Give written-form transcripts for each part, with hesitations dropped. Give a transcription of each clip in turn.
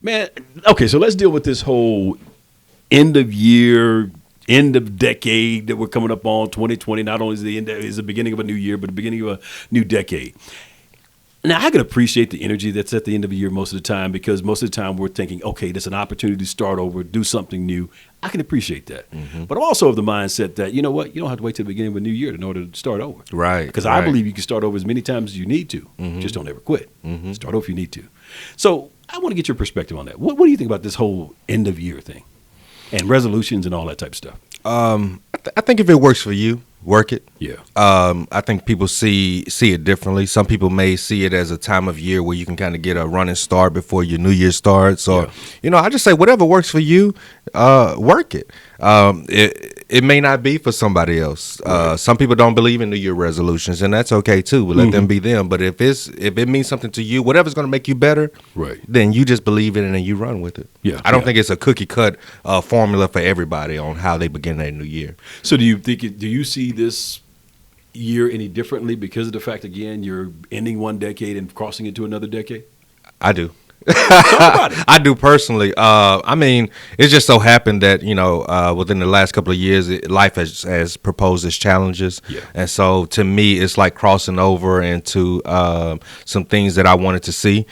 Man, okay, so let's deal with this whole end of year, end of decade that we're coming up on 2020. Not only is the beginning of a new year, but the beginning of a new decade. Now, I can appreciate the energy that's at the end of the year most of the time because most of the time we're thinking, okay, there's an opportunity to start over, do something new. I can appreciate that. But I'm also of the mindset that, you know what, you don't have to wait till the beginning of a new year in order to start over. Right. Because I believe you can start over as many times as you need to. Just don't ever quit. Start over if you need to. So I want to get your perspective on that. What do you think about this whole end of year thing and resolutions and all that type of stuff? I think if it works for you, work it. Yeah. I think people see it differently. Some people may see it as a time of year where you can kind of get a running start before your New Year starts. Or, I just say whatever works for you, work it. It may not be for somebody else. Right. Some people don't believe in New Year resolutions, and that's okay too. But let them be them. But if it means something to you, whatever's going to make you better, right, then you just believe in it and you run with it. Yeah. I don't think it's a cookie cut formula for everybody on how they begin their new year. So do you see this year any differently because of the fact, again, you're ending one decade and crossing into another decade? I do. I do personally. I mean, it just so happened that, within the last couple of years, life has proposed its challenges. Yeah. And so to me, it's like crossing over into some things that I wanted to see.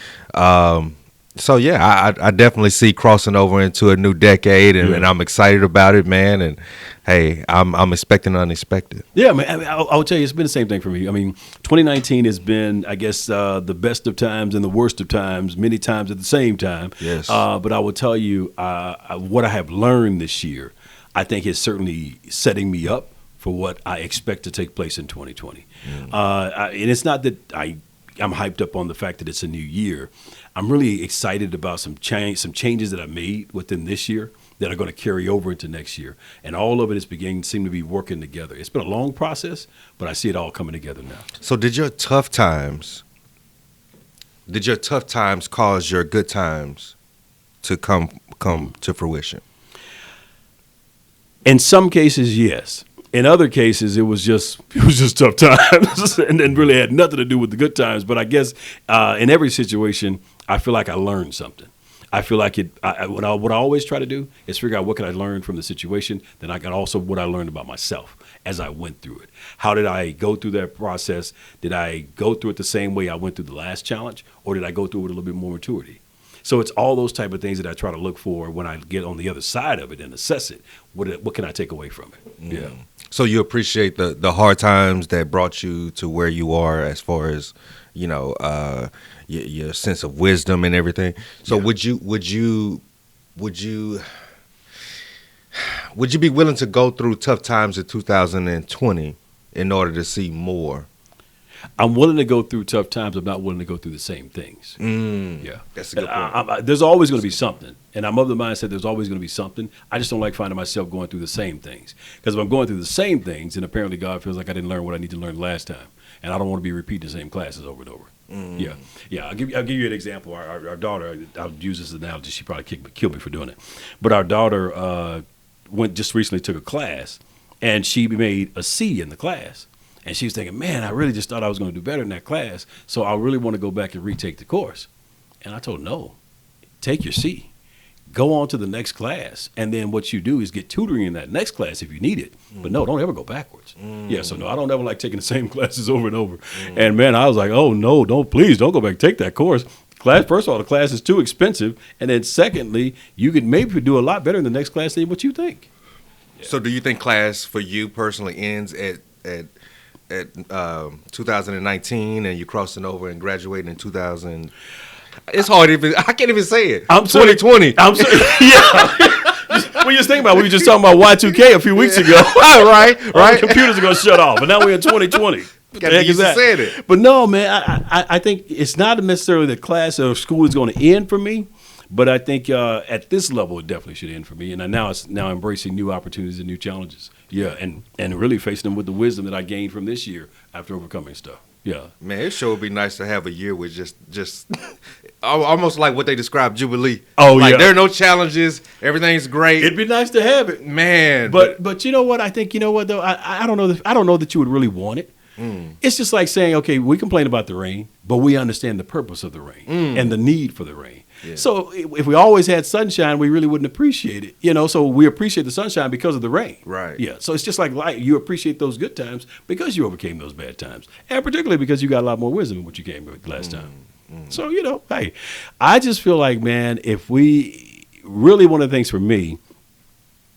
So, yeah, I definitely see crossing over into a new decade, and I'm excited about it, man. And, hey, I'm expecting the unexpected. Yeah, man, I'll tell you, it's been the same thing for me. I mean, 2019 has been, I guess, the best of times and the worst of times, many times at the same time. Yes. But I will tell you, what I have learned this year, I think is certainly setting me up for what I expect to take place in 2020. And it's not that I'm hyped up on the fact that it's a new year. I'm really excited about some changes that I made within this year that are going to carry over into next year. And all of it is seem to be working together. It's been a long process, but I see it all coming together now. So did your tough times cause your good times to come to fruition? In some cases, yes. In other cases, it was just tough times and really had nothing to do with the good times. But I guess in every situation, I feel like I learned something. I feel like what I always try to do is figure out what can I learn from the situation. Then I got also what I learned about myself as I went through it. How did I go through that process? Did I go through it the same way I went through the last challenge, or did I go through it with a little bit more maturity? So it's all those type of things that I try to look for when I get on the other side of it and assess it. What can I take away from it? Yeah. So you appreciate the hard times that brought you to where you are as far as, your sense of wisdom and everything. So would you be willing to go through tough times in 2020 in order to see more? I'm willing to go through tough times. I'm not willing to go through the same things. Yeah, that's a good point. There's always going to be something, and I'm of the mindset there's always going to be something. I just don't like finding myself going through the same things, because if I'm going through the same things, then apparently God feels like I didn't learn what I need to learn last time, and I don't want to be repeating the same classes over and over. Yeah. I'll give you an example. Our daughter, I'll use this analogy. She probably kill me for doing it, but our daughter just recently took a class, and she made a C in the class. And she was thinking, man, I really just thought I was going to do better in that class, so I really want to go back and retake the course. And I told her, no, take your C. Go on to the next class, and then what you do is get tutoring in that next class if you need it. But no, don't ever go backwards. Yeah, so no, I don't ever like taking the same classes over and over. And, man, I was like, oh, no, please don't go back. Take that course. First of all, the class is too expensive. And then secondly, you could maybe do a lot better in the next class than what you think. Yeah. So do you think class for you personally ends at 2019 and you're crossing over and graduating in 2000? It's hard I can't even say it. I'm 2020. I'm sorry. Yeah. We just think about it. We were just talking about Y2K a few weeks ago. right. The computers are going to shut off, and now we're in 2020. What the heck is that? It. But no, man, I think it's not necessarily the class or school is going to end for me. But I think at this level, it definitely should end for me. And now embracing new opportunities and new challenges. Yeah, and really facing them with the wisdom that I gained from this year after overcoming stuff. Yeah. Man, it sure would be nice to have a year with just almost like what they describe Jubilee. Oh, like, yeah. There are no challenges. Everything's great. It'd be nice to have it. Man. But you know what? I think, though? I don't know that you would really want it. It's just like saying, okay, we complain about the rain, but we understand the purpose of the rain and the need for the rain. Yeah. So if we always had sunshine, we really wouldn't appreciate it. So we appreciate the sunshine because of the rain. Right. Yeah. So it's just like life. You appreciate those good times because you overcame those bad times. And particularly because you got a lot more wisdom than what you came with last time. So, hey, I just feel like, man, if we really, one of the things for me,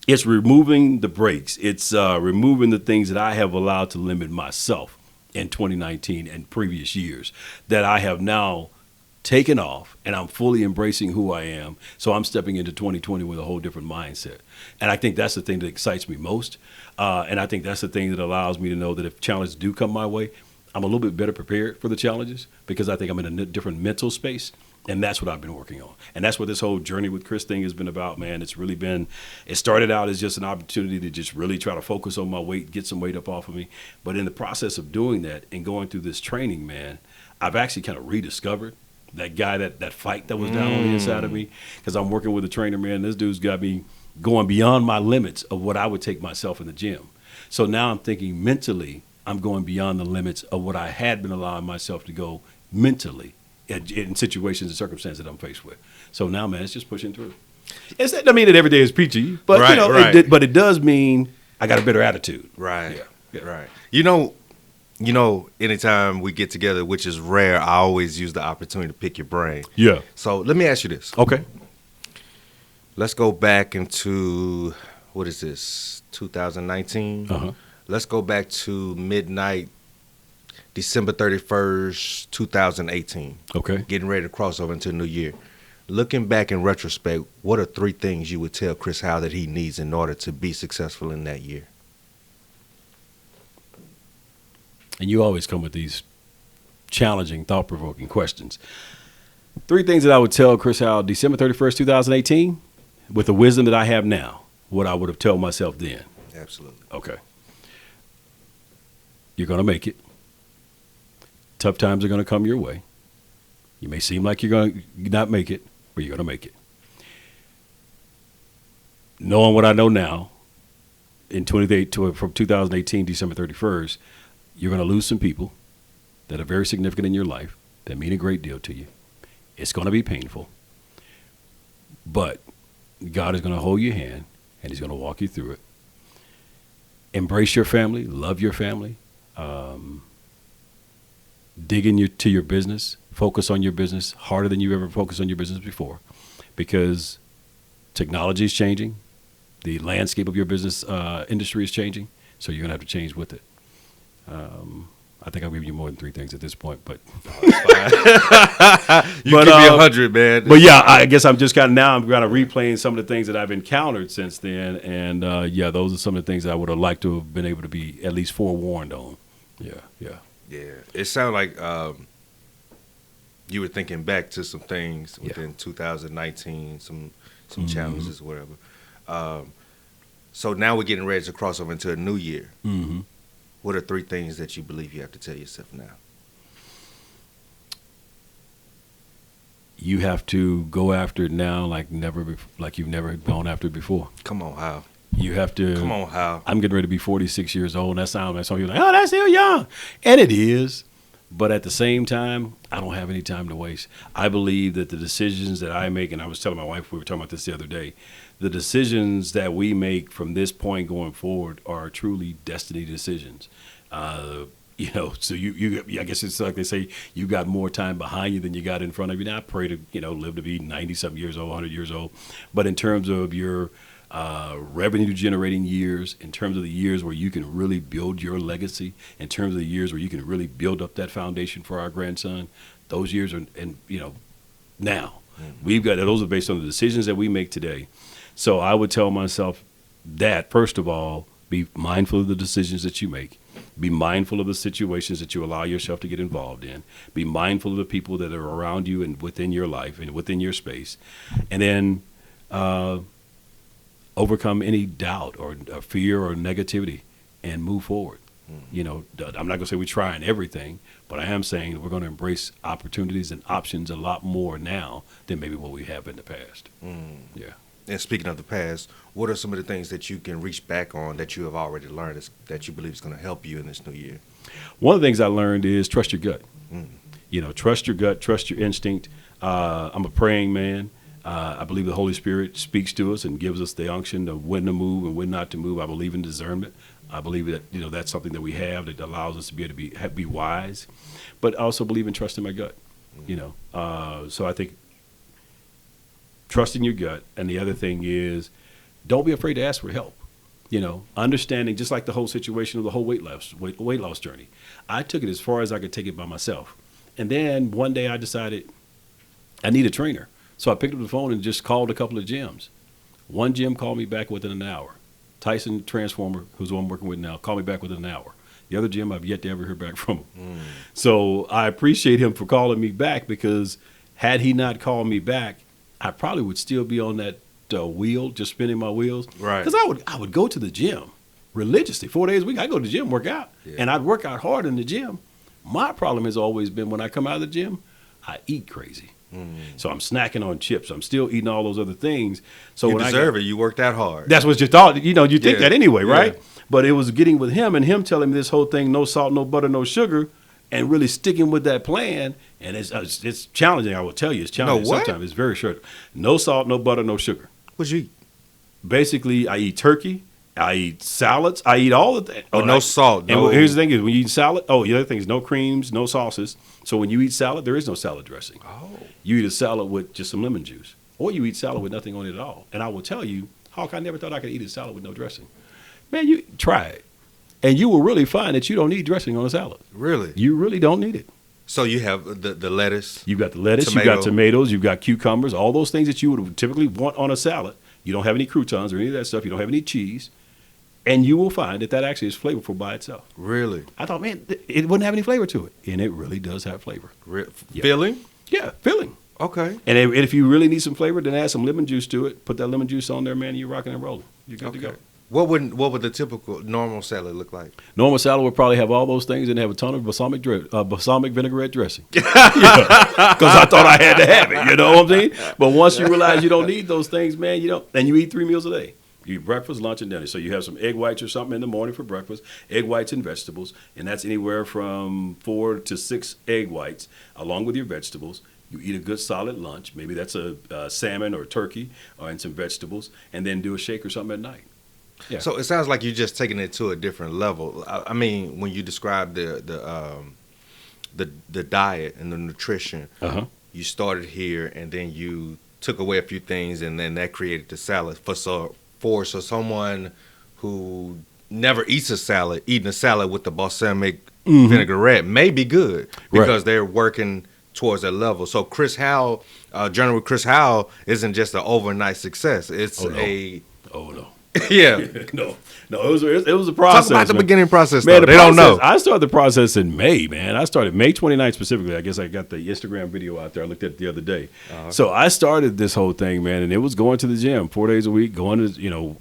it's removing the brakes. It's removing the things that I have allowed to limit myself in 2019 and previous years that I have now taken off, and I'm fully embracing who I am. So I'm stepping into 2020 with a whole different mindset. And I think that's the thing that excites me most. And I think that's the thing that allows me to know that if challenges do come my way, I'm a little bit better prepared for the challenges because I think I'm in a different mental space. And that's what I've been working on. And that's what this whole journey with Chris thing has been about, man. It's really been, it started out as just an opportunity to just really try to focus on my weight, get some weight up off of me. But in the process of doing that and going through this training, man, I've actually kind of rediscovered that guy, that fight that was down on the inside of me. Because I'm working with a trainer, man. This dude's got me going beyond my limits of what I would take myself in the gym. So now I'm thinking mentally, I'm going beyond the limits of what I had been allowing myself to go mentally in situations and circumstances that I'm faced with. So now, man, it's just pushing through. It's not, I mean that every day is peachy, but Right. but it does mean I got a better attitude. Right. Yeah. Right. Anytime we get together, which is rare, I always use the opportunity to pick your brain. Yeah. So let me ask you this. Okay. Let's go back into, what is this, 2019? Uh-huh. Let's go back to midnight, December 31st, 2018. Okay. Getting ready to cross over into the new year. Looking back in retrospect, what are 3 things you would tell Chris Howe that he needs in order to be successful in that year? And you always come with these challenging, thought-provoking questions. 3 things that I would tell Chris Howe December 31st, 2018, with the wisdom that I have now, what I would have told myself then. Absolutely. Okay. You're going to make it. Tough times are going to come your way. You may seem like you're going to not make it, but you're going to make it. Knowing what I know now, from 2018, December 31st, you're going to lose some people that are very significant in your life, that mean a great deal to you. It's going to be painful, but God is going to hold your hand, and he's going to walk you through it. Embrace your family, love your family, dig into your business, focus on your business harder than you've ever focused on your business before, because technology is changing, the landscape of your business industry is changing, so you're going to have to change with it. I think I'll give you more than 3 things at this point, but You give me 100, man. But yeah, I guess I'm just I'm kind of replaying some of the things that I've encountered since then, and those are some of the things that I would have liked to have been able to be at least forewarned on. Yeah. It sounded like you were thinking back to some things within 2019, some challenges, whatever. So now we're getting ready to cross over into a new year. Mm-hmm. What are 3 things that you believe you have to tell yourself now? You have to go after it now like you've never gone after it before. Come on, Hal. You have to. Come on, Hal. I'm getting ready to be 46 years old. And that sounds like some people are like, oh, that's still young. And it is. But at the same time, I don't have any time to waste. I believe that the decisions that I make, and I was telling my wife, we were talking about this the other day, the decisions that we make from this point going forward are truly destiny decisions. So I guess it's like they say, you got more time behind you than you got in front of you. Now I pray to, live to be 90-something years old, 100 years old. But in terms of your revenue generating years, in terms of the years where you can really build your legacy, in terms of the years where you can really build up that foundation for our grandson, those years are, now. We've got, those are based on the decisions that we make today. So I would tell myself that, first of all, be mindful of the decisions that you make. Be mindful of the situations that you allow yourself to get involved in. Be mindful of the people that are around you and within your life and within your space. And then overcome any doubt or fear or negativity and move forward. I'm not going to say we're trying everything, but I am saying that we're going to embrace opportunities and options a lot more now than maybe what we have in the past. Yeah. And speaking of the past, what are some of the things that you can reach back on that you have already learned that you believe is going to help you in this new year? One of the things I learned is trust your gut. Trust your gut, trust your instinct. I'm a praying man. I believe the Holy Spirit speaks to us and gives us the unction of when to move and when not to move. I believe in discernment. I believe that that's something that we have that allows us to be able to be wise, but I also believe in trusting my gut. So I think trusting your gut, and the other thing is, don't be afraid to ask for help. Understanding, just like the whole situation of the whole weight loss journey. I took it as far as I could take it by myself, and then one day I decided I need a trainer. So I picked up the phone and just called a couple of gyms. One gym called me back within an hour. Tyson Transformer, who's the one I'm working with now, called me back within an hour. The other gym, I've yet to ever hear back from him. So I appreciate him for calling me back, because had he not called me back, I probably would still be on that wheel, just spinning my wheels. Right. Because I would go to the gym religiously 4 days a week. I go to the gym, work out, and I'd work out hard in the gym. My problem has always been when I come out of the gym, I eat crazy. So I'm snacking on chips. I'm still eating all those other things. So You when deserve it. You worked that hard. That's what you thought. You think that anyway, right? Yeah. But it was getting with him and him telling me this whole thing: no salt, no butter, no sugar, and really sticking with that plan. And it's challenging. I will tell you, it's challenging. No what? Sometimes it's very short. No salt, no butter, no sugar. What'd you eat? Basically, I eat turkey. I eat salads. I eat all of that. But no salt. And No. here's the thing: is when you eat salad. Oh, the other thing is no creams, no sauces. So when you eat salad, there is no salad dressing. Oh. You eat a salad with just some lemon juice, or you eat salad with nothing on it at all. And I will tell you, Hawk, I never thought I could eat a salad with no dressing. Man, you try it, and you will really find that you don't need dressing on a salad. Really? You really don't need it. So you have the lettuce. You've got the lettuce, you've got tomatoes, you've got cucumbers, all those things that you would typically want on a salad. You don't have any croutons or any of that stuff. You don't have any cheese. And you will find that actually is flavorful by itself. Really? I thought, man, it wouldn't have any flavor to it. And it really does have flavor. Yeah. Filling? Yeah, filling. Okay. And if you really need some flavor, then add some lemon juice to it. Put that lemon juice on there, man, you're rocking and rolling. You're good to go. What would the typical normal salad look like? Normal salad would probably have all those things and have a ton of balsamic vinaigrette dressing. Because I thought I had to have it, you know what I'm saying? But once you realize you don't need those things, man, you don't. And you eat 3 meals a day. You eat breakfast, lunch, and dinner. So you have some egg whites or something in the morning for breakfast, egg whites and vegetables, and that's anywhere from 4 to 6 egg whites along with your vegetables. You eat a good solid lunch. Maybe that's a salmon or turkey and some vegetables, and then do a shake or something at night. Yeah. So it sounds like you're just taking it to a different level. I mean, when you describe the diet and the nutrition, you started here and then you took away a few things, and then that created the salad for someone who never eats a salad. Eating a salad with the balsamic vinaigrette may be good because they're working towards that level. So Chris Howell, General Chris Howell, isn't just an overnight success. It's yeah. No, it was a process. Talk about the man. beginning process, man. They don't know. I started the process in May, man. I started May 29th specifically. I guess I got the Instagram video out there. I looked at it the other day. So I started this whole thing, man, and it was going to the gym 4 days a week, going to,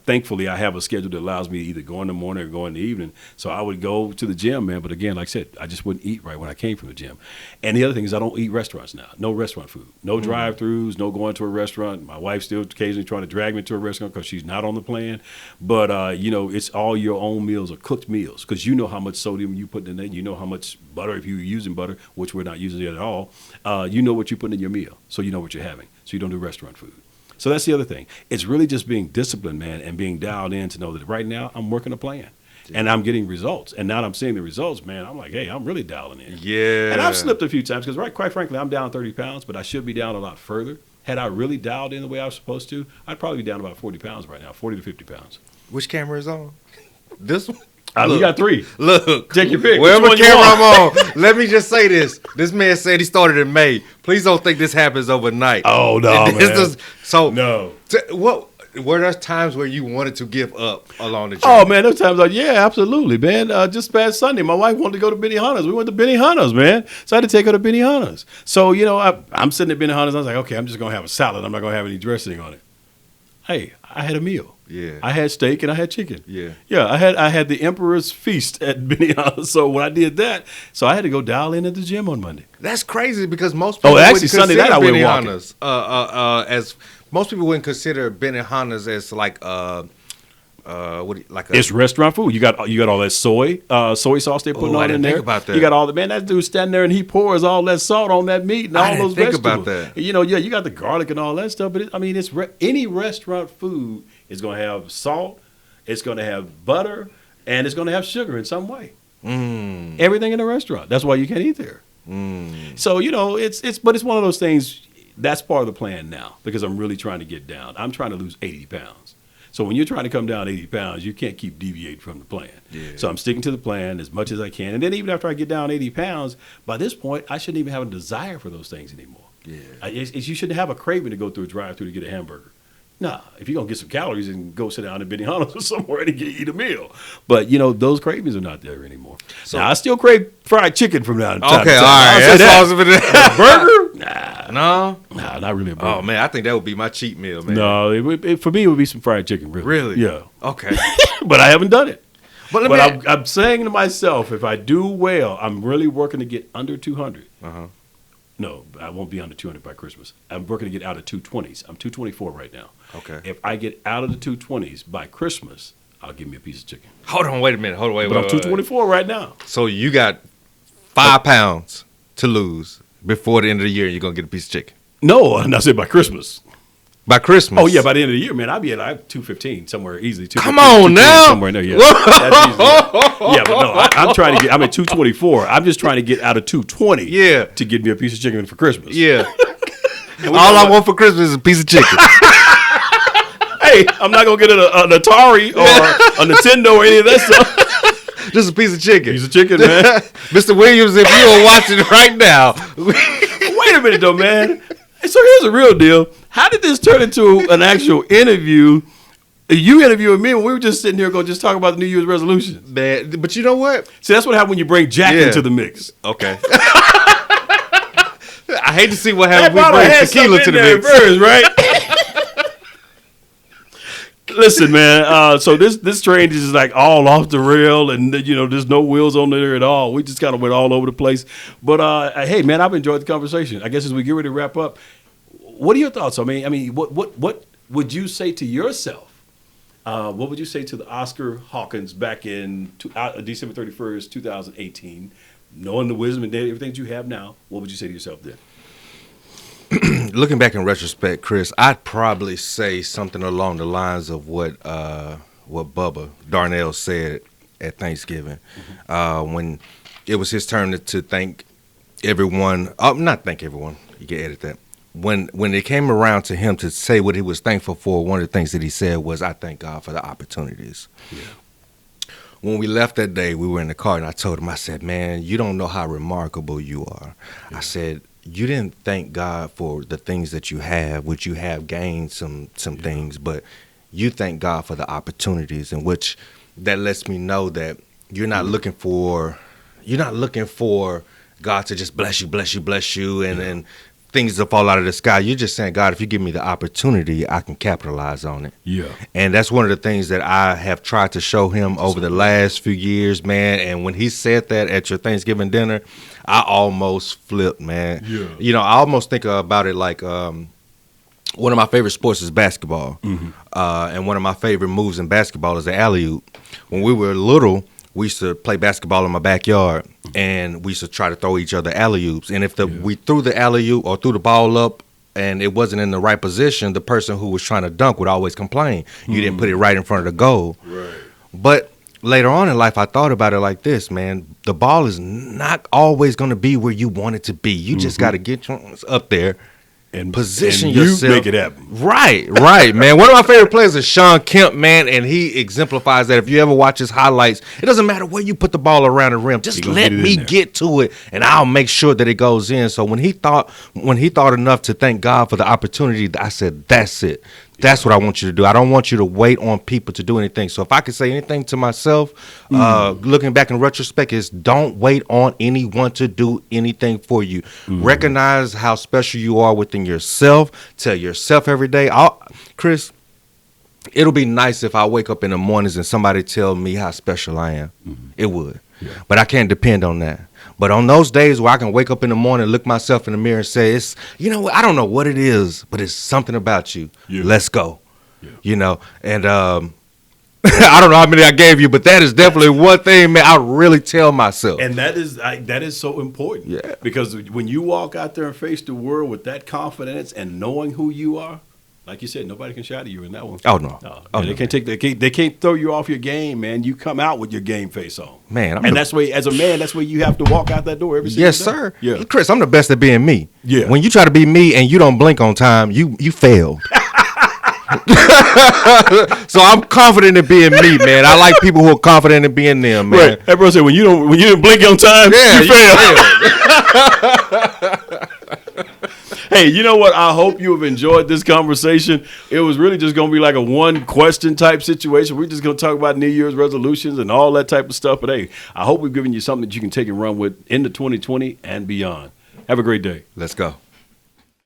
thankfully I have a schedule that allows me to either go in the morning or go in the evening. So I would go to the gym, man. But again, like I said, I just wouldn't eat right when I came from the gym. And the other thing is I don't eat restaurants now. No restaurant food. No drive-throughs. No going to a restaurant. My wife's still occasionally trying to drag me to a restaurant because she's not on the plan. But, it's all your own meals or cooked meals because you know how much sodium you put in there. You know how much butter, if you're using butter, which we're not using it at all. You know what you put in your meal. So you know what you're having. So you don't do restaurant food. So that's the other thing. It's really just being disciplined, man, and being dialed in to know that right now I'm working a plan. And I'm getting results. And now that I'm seeing the results, man, I'm like, hey, I'm really dialing in. Yeah. And I've slipped a few times because, quite frankly, I'm down 30 pounds, but I should be down a lot further. Had I really dialed in the way I was supposed to, I'd probably be down about 40 pounds right now, 40 to 50 pounds. Which camera is on? This one? We got 3. Look. Take your pick. Wherever camera I'm on. Let me just say this. This man said he started in May. Please don't think this happens overnight. Oh, no, man. No. Were there times where you wanted to give up along the journey? Oh, man, those times, yeah, absolutely, man. Just past Sunday, my wife wanted to go to Benihana's. We went to Benihana's, man. So I had to take her to Benihana's. So, I'm sitting at Benihana's. I was like, okay, I'm just going to have a salad. I'm not going to have any dressing on it. Hey, I had a meal. Yeah. I had steak and I had chicken. Yeah. Yeah, I had the Emperor's Feast at Benihana's. So when I did that, so I had to go dial in at the gym on Monday. That's crazy because most people actually Sunday night I went walking. As most people wouldn't consider Benihana's as like It's restaurant food. You got all that soy sauce they're putting on in there. Think about that. You got all the man. That dude standing there and he pours all that salt on that meat and all those vegetables. Think about that. You got the garlic and all that stuff. But it's any restaurant food is going to have salt. It's going to have butter, and it's going to have sugar in some way. Everything in a restaurant. That's why you can't eat there. So but it's one of those things. That's part of the plan now because I'm really trying to get down. I'm trying to lose 80 pounds. So when you're trying to come down 80 pounds, you can't keep deviating from the plan. Yeah. So I'm sticking to the plan as much as I can. And then even after I get down 80 pounds, by this point, I shouldn't even have a desire for those things anymore. Yeah. You shouldn't have a craving to go through a drive-thru to get a hamburger. Nah, if you're going to get some calories and go sit down at Benihana's or somewhere and eat a meal. But, those cravings are not there anymore. So, now, I still crave fried chicken from now to time. Okay, all right. That's awesome. A burger? Nah, not really a burger. Oh, man, I think that would be my cheat meal, man. No, for me, it would be some fried chicken, really. Really? Yeah. Okay. But I haven't done it. But I'm saying to myself, if I do well, I'm really working to get under 200. Uh-huh. No, I won't be under 200 by Christmas. I'm working to get out of 220s. I'm 224 right now. Okay. If I get out of the 220s by Christmas, I'll give me a piece of chicken. Hold on, wait a minute. But I'm 224 right now. So you got 5 pounds to lose before the end of the year, and you're going to get a piece of chicken? No, I said by Christmas. By Christmas? Oh, yeah, by the end of the year, man. I'll be at 215 somewhere easily. Come on now. Somewhere in there, yeah. Yeah, but no, I'm trying to get, I'm at 224. I'm just trying to get out of 220 to get me a piece of chicken for Christmas. Yeah. All I want for Christmas is a piece of chicken. Hey, I'm not going to get an Atari or a Nintendo or any of that stuff. Just a piece of chicken. Piece of chicken, man. Mr. Williams, if you are watching right now. Wait a minute, though, man. So here's the real deal. How did this turn into an actual interview? You interviewing me when we were just sitting here going just talk about the New Year's resolutions. Man, but you know what? See, that's what happens when you bring Jack into the mix. Okay. I hate to see what happens when we bring tequila to the mix. First, right? Listen, man. So this train is like all off the rail, and there's no wheels on there at all. We just kind of went all over the place. But hey, man, I've enjoyed the conversation. I guess as we get ready to wrap up, what are your thoughts? I mean, what would you say to yourself? What would you say to the Oscar Hawkins back in December 31st, 2018, knowing the wisdom and everything that you have now? What would you say to yourself then? Looking back in retrospect, Chris, I'd probably say something along the lines of what Bubba Darnell said at Thanksgiving, when it was his turn to thank everyone. Not thank everyone. You can edit that. When it came around to him to say what he was thankful for, one of the things that he said was, "I thank God for the opportunities." Yeah. When we left that day, we were in the car, and I told him, I said, "Man, you don't know how remarkable you are." Yeah. I said, "You didn't thank God for the things that you have, which you have gained some things, but you thank God for the opportunities, in which that lets me know that you're not looking for God to just bless you, and things to fall out of the sky. You're just saying, God, if you give me the opportunity, I can capitalize on it." Yeah. And that's one of the things that I have tried to show him over the last few years, man. And when he said that at your Thanksgiving dinner, I almost flipped, man. Yeah. I almost think about it like one of my favorite sports is basketball. Mm-hmm. And one of my favorite moves in basketball is the alley-oop. When we were little, we used to play basketball in my backyard, and we used to try to throw each other alley-oops. And if we threw the alley-oop or threw the ball up and it wasn't in the right position, the person who was trying to dunk would always complain. You didn't put it right in front of the goal. Right. But later on in life, I thought about it like this, man. The ball is not always going to be where you want it to be. You just got to get up there and position yourself. Make it happen. Right, man. One of my favorite players is Sean Kemp, man, and he exemplifies that. If you ever watch his highlights, it doesn't matter where you put the ball around the rim. Just let me get to it, and I'll make sure that it goes in. So when he thought enough to thank God for the opportunity, I said, that's it. That's what I want you to do. I don't want you to wait on people to do anything. So if I could say anything to myself, looking back in retrospect, is don't wait on anyone to do anything for you. Recognize how special you are within yourself. Tell yourself every day. Chris, it'll be nice if I wake up in the mornings and somebody tell me how special I am. It would. Yeah. But I can't depend on that. But on those days where I can wake up in the morning, look myself in the mirror and say, I don't know what it is, but it's something about you. Yeah. Let's go. Yeah. And I don't know how many I gave you, but that is definitely one thing, man, I really tell myself. And that is so important. Yeah. Because when you walk out there and face the world with that confidence and knowing who you are, like you said, nobody can shadow you in that one. Oh, no. Oh, they no. can't they can't throw you off your game, man. You come out with your game face on. Man, and that's where, as a man, that's where you have to walk out that door every single Yes, day. sir. Yeah. Chris, I'm the best at being me. Yeah. When you try to be me and you don't blink on time, you failed. So I'm confident in being me, man. I like people who are confident in being them, man. Right. That bro said when you didn't blink on time, Yeah, you failed. Hey, you know what? I hope you have enjoyed this conversation. It was really just going to be like a one question type situation. We're just going to talk about New Year's resolutions and all that type of stuff. But hey, I hope we've given you something that you can take and run with into 2020 and beyond. Have a great day. Let's go.